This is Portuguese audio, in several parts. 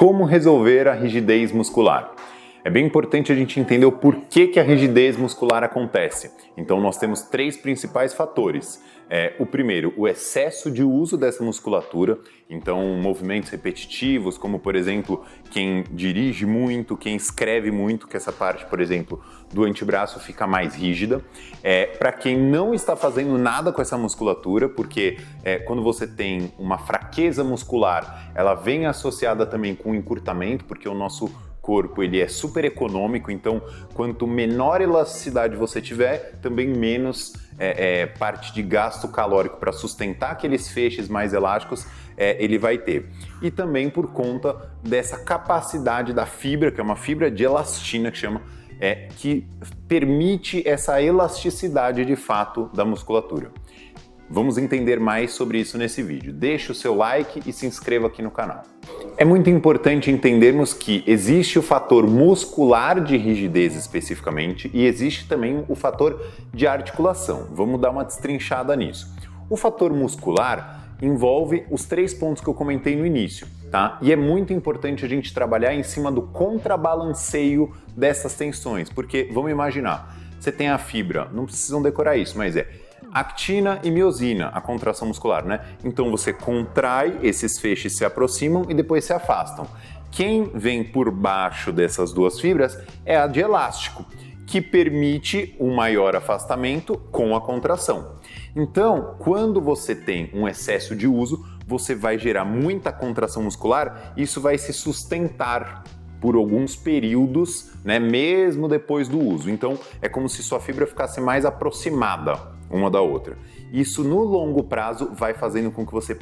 Como resolver a rigidez muscular? É bem importante a gente entender o porquê que a rigidez muscular acontece. Então nós temos três principais fatores. O primeiro, o excesso de uso dessa musculatura, então movimentos repetitivos, como por exemplo, quem dirige muito, quem escreve muito, que essa parte, por exemplo, do antebraço fica mais rígida. Para quem não está fazendo nada com essa musculatura, porque quando você tem uma fraqueza muscular, ela vem associada também com encurtamento, porque o nosso corpo ele é super econômico, então quanto menor elasticidade você tiver, também menos parte de gasto calórico para sustentar aqueles feixes mais elásticos ele vai ter. E também por conta dessa capacidade da fibra, que é uma fibra de elastina que chama, que permite essa elasticidade de fato da musculatura. Vamos entender mais sobre isso nesse vídeo. Deixe o seu like e se inscreva aqui no canal. É muito importante entendermos que existe o fator muscular de rigidez especificamente e existe também o fator de articulação. Vamos dar uma destrinchada nisso. O fator muscular envolve os três pontos que eu comentei no início, tá? E é muito importante a gente trabalhar em cima do contrabalanceio dessas tensões, porque vamos imaginar, você tem a fibra, não precisam decorar isso, mas actina e miosina, a contração muscular, né? Então você contrai, esses feixes se aproximam e depois se afastam. Quem vem por baixo dessas duas fibras é a de elástico, que permite um maior afastamento com a contração. Então, quando você tem um excesso de uso, você vai gerar muita contração muscular e isso vai se sustentar por alguns períodos, né, mesmo depois do uso. Então, é como se sua fibra ficasse mais aproximada uma da outra. Isso, no longo prazo, vai fazendo com que você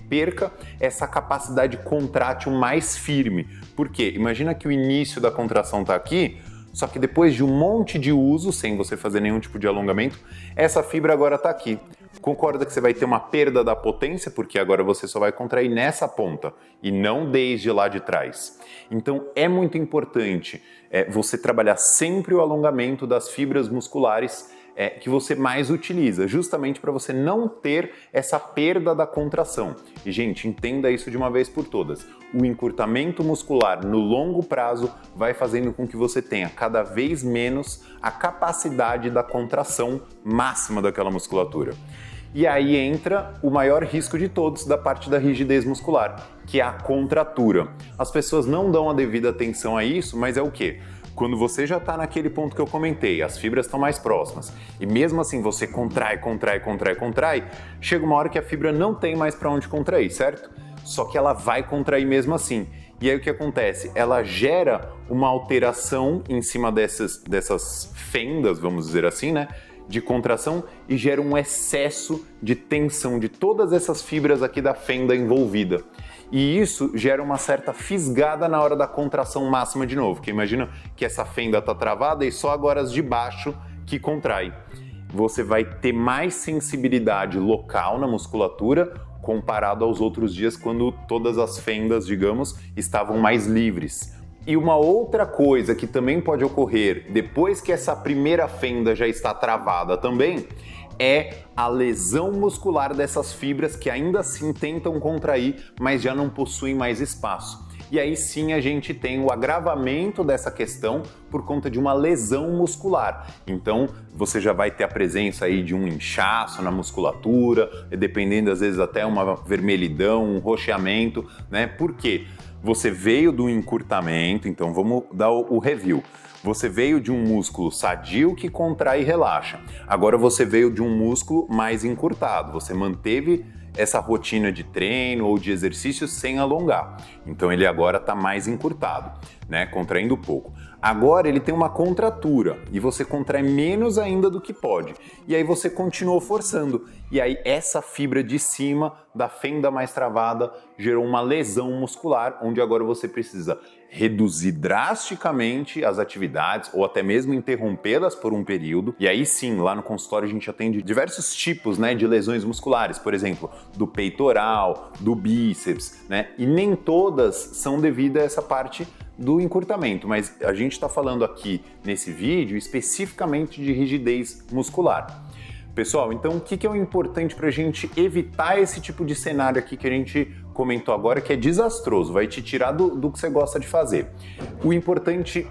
perca essa capacidade contrátil mais firme. Por quê? Imagina que o início da contração está aqui, só que depois de um monte de uso, sem você fazer nenhum tipo de alongamento, essa fibra agora está aqui. Concorda que você vai ter uma perda da potência, porque agora você só vai contrair nessa ponta e não desde lá de trás. Então é muito importante você trabalhar sempre o alongamento das fibras musculares que você mais utiliza, justamente para você não ter essa perda da contração. E, gente, entenda isso de uma vez por todas. O encurtamento muscular no longo prazo vai fazendo com que você tenha cada vez menos a capacidade da contração máxima daquela musculatura. E aí entra o maior risco de todos da parte da rigidez muscular, que é a contratura. As pessoas não dão a devida atenção a isso, mas é o quê? Quando você já está naquele ponto que eu comentei, as fibras estão mais próximas, e mesmo assim você contrai, chega uma hora que a fibra não tem mais para onde contrair, certo? Só que ela vai contrair mesmo assim. E aí o que acontece? Ela gera uma alteração em cima dessas fendas, vamos dizer assim, né? De contração e gera um excesso de tensão de todas essas fibras aqui da fenda envolvida. E isso gera uma certa fisgada na hora da contração máxima de novo, porque imagina que essa fenda está travada e só agora as de baixo que contrai. Você vai ter mais sensibilidade local na musculatura comparado aos outros dias quando todas as fendas, digamos, estavam mais livres. E uma outra coisa que também pode ocorrer depois que essa primeira fenda já está travada também é a lesão muscular dessas fibras que ainda assim tentam contrair, mas já não possuem mais espaço. E aí sim a gente tem o agravamento dessa questão por conta de uma lesão muscular. Então você já vai ter a presença aí de um inchaço na musculatura, dependendo às vezes até uma vermelhidão, um roxeamento, né? Por quê? Você veio do encurtamento, então vamos dar o review. Você veio de um músculo sadio que contrai e relaxa. Agora você veio de um músculo mais encurtado. Você manteve essa rotina de treino ou de exercício sem alongar. Então ele agora está mais encurtado, né? Contraindo pouco. Agora ele tem uma contratura e você contrai menos ainda do que pode. E aí você continuou forçando. E aí essa fibra de cima da fenda mais travada gerou uma lesão muscular, onde agora você precisa reduzir drasticamente as atividades ou até mesmo interrompê-las por um período. E aí sim, lá no consultório a gente atende diversos tipos, né, de lesões musculares, por exemplo, do peitoral, do bíceps, né? E nem todas são devidas a essa parte do encurtamento, mas a gente está falando aqui nesse vídeo especificamente de rigidez muscular. Pessoal, então o que é o importante para a gente evitar esse tipo de cenário aqui que a gente comentou agora que é desastroso, vai te tirar do que você gosta de fazer. O importante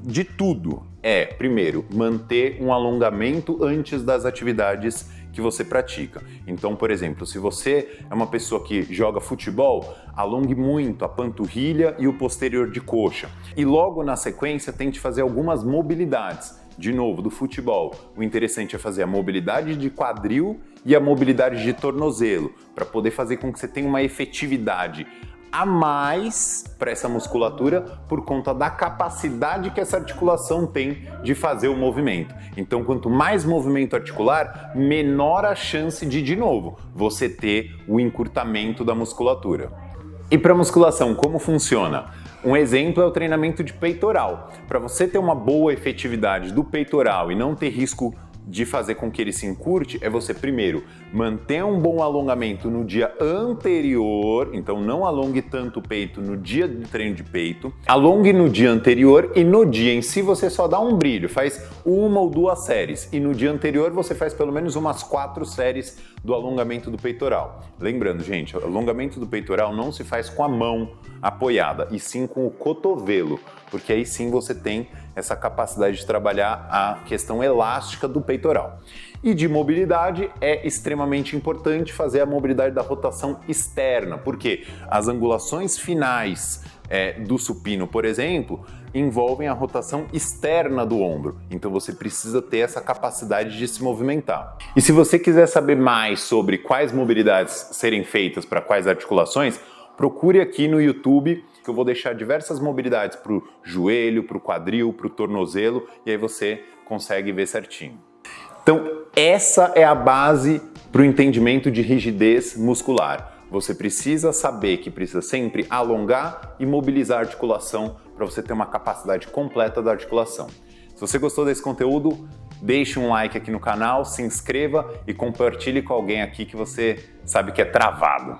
de tudo é, primeiro, manter um alongamento antes das atividades que você pratica. Então, por exemplo, se você é uma pessoa que joga futebol, alongue muito a panturrilha e o posterior de coxa. E logo na sequência, tente fazer algumas mobilidades. De novo, do futebol, o interessante é fazer a mobilidade de quadril e a mobilidade de tornozelo, para poder fazer com que você tenha uma efetividade a mais para essa musculatura por conta da capacidade que essa articulação tem de fazer o movimento. Então, quanto mais movimento articular, menor a chance de novo, você ter o encurtamento da musculatura. E para musculação, como funciona? Um exemplo é o treinamento de peitoral. Para você ter uma boa efetividade do peitoral e não ter risco de fazer com que ele se encurte, é você primeiro manter um bom alongamento no dia anterior, então não alongue tanto o peito no dia do treino de peito, alongue no dia anterior e no dia em si você só dá um brilho, faz 1 ou 2 séries e no dia anterior você faz pelo menos umas 4 séries do alongamento do peitoral. Lembrando, gente, o alongamento do peitoral não se faz com a mão apoiada, e sim com o cotovelo, porque aí sim você tem essa capacidade de trabalhar a questão elástica do peitoral. E de mobilidade é extremamente importante fazer a mobilidade da rotação externa, porque as angulações finais do supino, por exemplo, envolvem a rotação externa do ombro. Então você precisa ter essa capacidade de se movimentar. E se você quiser saber mais sobre quais mobilidades serem feitas para quais articulações, procure aqui no YouTube, que eu vou deixar diversas mobilidades para o joelho, para o quadril, para o tornozelo, e aí você consegue ver certinho. Então, essa é a base para o entendimento de rigidez muscular. Você precisa saber que precisa sempre alongar e mobilizar a articulação para você ter uma capacidade completa da articulação. Se você gostou desse conteúdo, deixe um like aqui no canal, se inscreva e compartilhe com alguém aqui que você sabe que é travado.